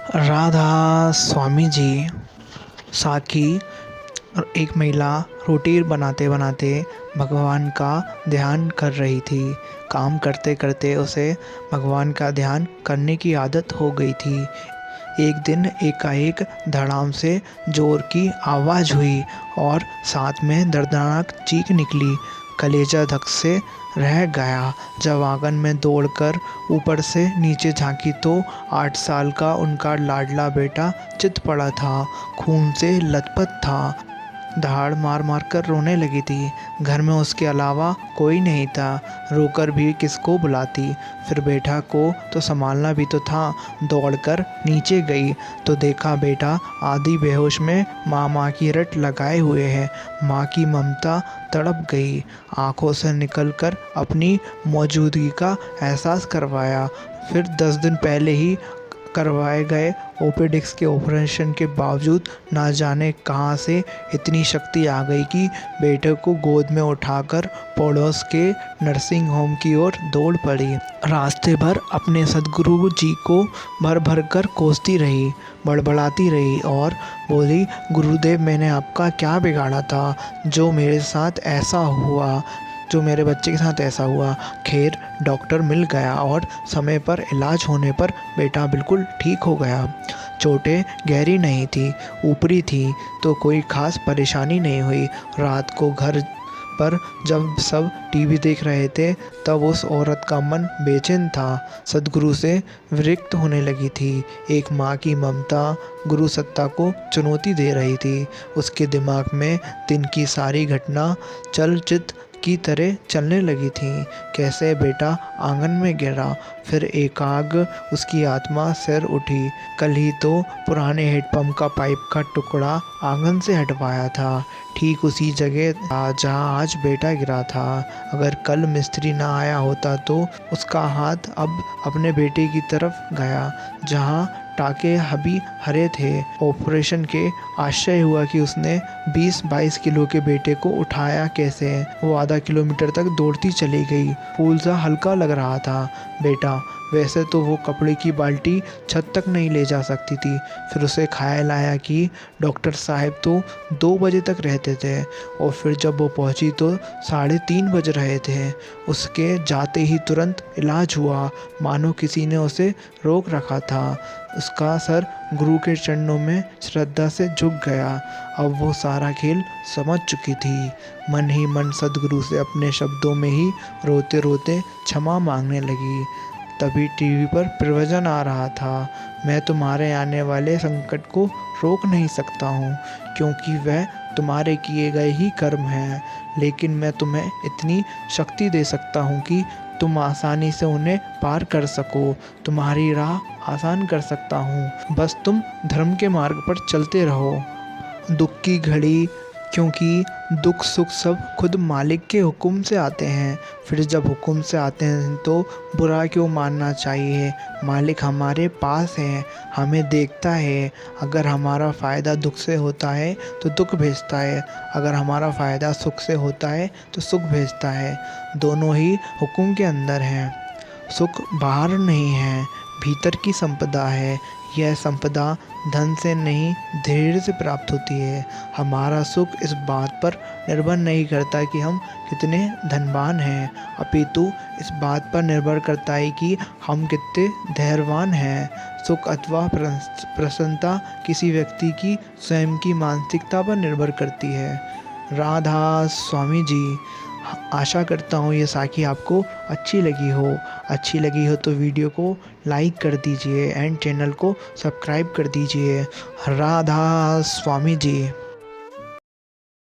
राधा स्वामी जी। साकी एक महिला रोटी बनाते बनाते भगवान का ध्यान कर रही थी। काम करते करते उसे भगवान का ध्यान करने की आदत हो गई थी। एक दिन एकाएक धड़ाम से जोर की आवाज़ हुई और साथ में दर्दनाक चीख निकली। कलेजा धक से रह गया। जब आंगन में दौड़कर ऊपर से नीचे झांकी तो 8 साल का उनका लाडला बेटा चित पड़ा था, खून से लथपथ था। दहाड़ मार मार कर रोने लगी थी। घर में उसके अलावा कोई नहीं था, रोकर भी किसको बुलाती। फिर बेटा को तो संभालना भी तो था। दौड़कर नीचे गई तो देखा बेटा आधी बेहोश में माँ की रट लगाए हुए है। माँ की ममता तड़प गई। आंखों से निकलकर अपनी मौजूदगी का एहसास करवाया। फिर 10 दिन पहले ही करवाए गए ओपेडिक्स के ऑपरेशन के बावजूद ना जाने कहां से इतनी शक्ति आ गई कि बेटे को गोद में उठाकर पड़ोस के नर्सिंग होम की ओर दौड़ पड़ी। रास्ते भर अपने सदगुरु जी को भर भर कर कोसती रही, बड़बड़ाती रही और बोली, गुरुदेव मैंने आपका क्या बिगाड़ा था जो मेरे साथ ऐसा हुआ, जो मेरे बच्चे के साथ ऐसा हुआ। खैर डॉक्टर मिल गया और समय पर इलाज होने पर बेटा बिल्कुल ठीक हो गया। चोटें गहरी नहीं थी, ऊपरी थी तो कोई ख़ास परेशानी नहीं हुई। रात को घर पर जब सब टीवी देख रहे थे तब उस औरत का मन बेचैन था, सद्गुरु से विरक्त होने लगी थी। एक माँ की ममता गुरु सत्ता को चुनौती दे रही थी। उसके दिमाग में दिन की सारी घटना चलचित्र की तरह चलने लगी थी। कैसे बेटा आंगन में गिरा, फिर एकाएक उसकी आत्मा सिर उठी। कल ही तो पुराने हेडपंप का पाइप का टुकड़ा आंगन से हटवाया था, ठीक उसी जगह जहाँ आज बेटा गिरा था। अगर कल मिस्त्री ना आया होता तो उसका हाथ अब अपने बेटे की तरफ गया जहाँ टाके अभी हरे थे। ऑपरेशन के आश्चर्य हुआ कि उसने 20-22 किलो के बेटे को उठाया कैसे। वो आधा किलोमीटर तक दौड़ती चली गई। फूल सा हल्का लग रहा था बेटा। वैसे तो वो कपड़े की बाल्टी छत तक नहीं ले जा सकती थी। फिर उसे ख्याल आया कि डॉक्टर साहब तो 2 बजे तक रहते थे और फिर जब वो पहुंची तो 3:30 बज रहे थे। उसके जाते ही तुरंत इलाज हुआ, मानो किसी ने उसे रोक रखा था। उसका सर गुरु के चरणों में श्रद्धा से झुक गया। अब वो सारा खेल समझ चुकी थी। मन ही मन सदगुरु से अपने शब्दों में ही रोते रोते क्षमा मांगने लगी। तभी टीवी पर प्रवचन आ रहा था, मैं तुम्हारे आने वाले संकट को रोक नहीं सकता हूँ क्योंकि वह तुम्हारे किए गए ही कर्म हैं, लेकिन मैं तुम्हें इतनी शक्ति दे सकता हूँ कि तुम आसानी से उन्हें पार कर सको। तुम्हारी राह आसान कर सकता हूँ, बस तुम धर्म के मार्ग पर चलते रहो। दुख की घड़ी, क्योंकि दुख सुख सब खुद मालिक के हुक्म से आते हैं। फिर जब हुक्म से आते हैं तो बुरा क्यों मानना चाहिए। मालिक हमारे पास है, हमें देखता है। अगर हमारा फ़ायदा दुख से होता है तो दुख भेजता है, अगर हमारा फ़ायदा सुख से होता है तो सुख भेजता है। दोनों ही हुक्म के अंदर हैं। सुख बाहर नहीं है, भीतर की संपदा है। यह संपदा धन से नहीं, धैर्य से प्राप्त होती है। हमारा सुख इस बात पर निर्भर नहीं करता कि हम कितने धनवान हैं, अपितु इस बात पर निर्भर करता है कि हम कितने धैर्यवान हैं। सुख अथवा प्रसन्नता किसी व्यक्ति की स्वयं की मानसिकता पर निर्भर करती है। राधा स्वामी जी। आशा करता हूँ ये साखी आपको अच्छी लगी हो तो वीडियो को लाइक कर दीजिए एंड चैनल को सब्सक्राइब कर दीजिए। राधा स्वामी जी।